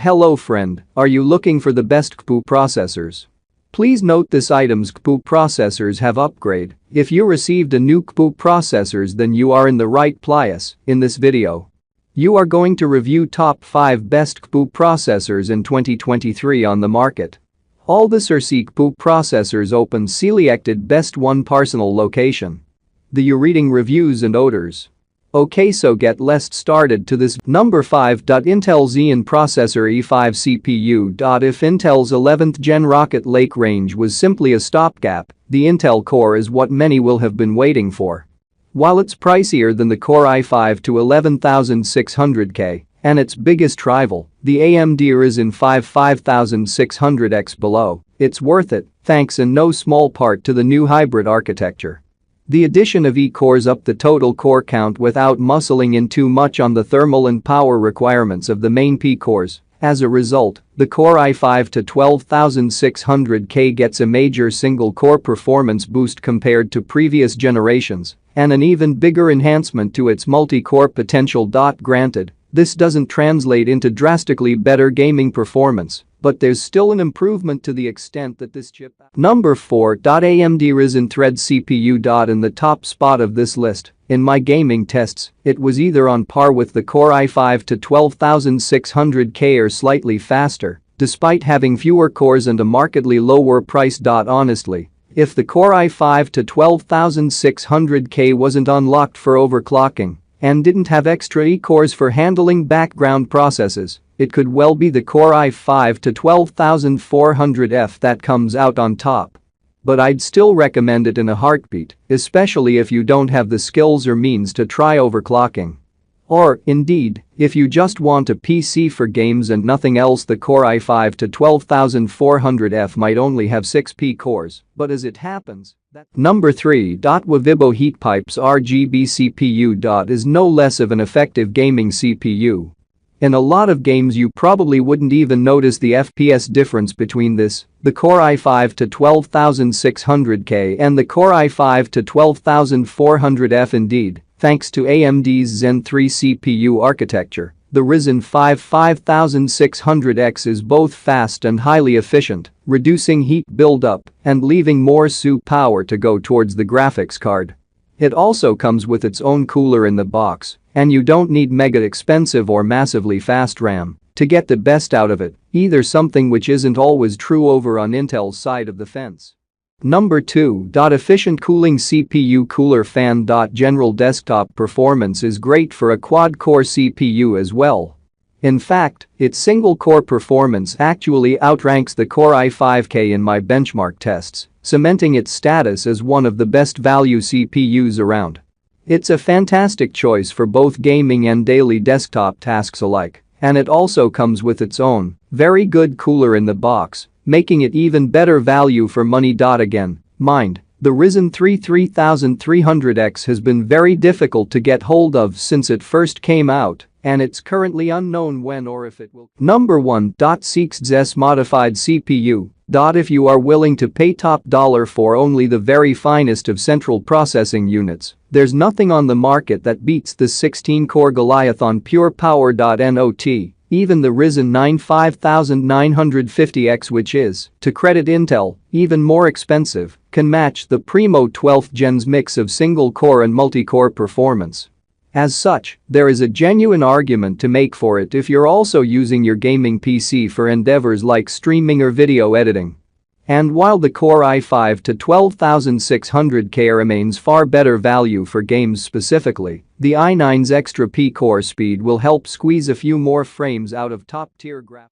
Hello friend, are you looking for the best CPU processors? Please note this item's CPU processors have upgrade. If you received a new CPU processors, then you are in the right place. In this video, you are going to review top 5 best CPU processors in 2023 on the market. All the CPU processors open selected best one personal location. The you reading reviews and odors. Okay, so get let's started to this. Number 5. Intel Xeon processor E5 CPU. If Intel's 11th gen Rocket Lake range was simply a stopgap, the Intel Core is what many will have been waiting for. While it's pricier than the Core i5 to 11,600K and its biggest rival, the AMD Ryzen 5 5600X below, it's worth it, thanks in no small part to the new hybrid architecture. The addition of E-cores up the total core count without muscling in too much on the thermal and power requirements of the main P-cores. As a result, the Core i5 to 12,600K gets a major single-core performance boost compared to previous generations and an even bigger enhancement to its multi-core potential. Granted, this doesn't translate into drastically better gaming performance, but there's still an improvement to the extent that this chip. Number 4. AMD Ryzen Thread CPU. In the top spot of this list, in my gaming tests, it was either on par with the Core i5 to 12,600K or slightly faster, despite having fewer cores and a markedly lower price. Honestly, if the Core i5 to 12,600K wasn't unlocked for overclocking and didn't have extra E-cores for handling background processes, it could well be the Core i5 to 12400F that comes out on top. But I'd still recommend it in a heartbeat, especially if you don't have the skills or means to try overclocking. Or, indeed, if you just want a PC for games and nothing else. The Core i5 to 12400F might only have 6 P-cores, but as it happens, Number 3. Wovibo Heatpipes RGB CPU. Is no less of an effective gaming CPU. In a lot of games you probably wouldn't even notice the FPS difference between the Core i5 to 12,600K and the Core i5 to 12,400F. Indeed, thanks to AMD's Zen 3 CPU architecture, the Ryzen 5 5600X is both fast and highly efficient, reducing heat buildup and leaving more CPU power to go towards the graphics card. It also comes with its own cooler in the box, and you don't need mega expensive or massively fast RAM to get the best out of it, either, something which isn't always true over on Intel's side of the fence. Number 2. Efficient cooling CPU cooler fan. General desktop performance is great for a quad-core CPU as well. In fact, its single-core performance actually outranks the Core i5K in my benchmark tests, cementing its status as one of the best value CPUs around. It's a fantastic choice for both gaming and daily desktop tasks alike, and it also comes with its own very good cooler in the box, making it even better value for money. Again, mind, the Ryzen 3 3300X has been very difficult to get hold of since it first came out, and it's currently unknown when or if it will. Number 1. SEEQSDZ modified CPU. If you are willing to pay top dollar for only the very finest of central processing units, there's nothing on the market that beats the 16-core Goliath on pure power. Not even the Ryzen 9 5950X, which is, to credit Intel, even more expensive, can match the primo 12th gen's mix of single-core and multi-core performance. As such, there is a genuine argument to make for it if you're also using your gaming PC for endeavors like streaming or video editing. And while the Core i5 to 12,600K remains far better value for games specifically, the i9's extra P-core speed will help squeeze a few more frames out of top-tier graphics.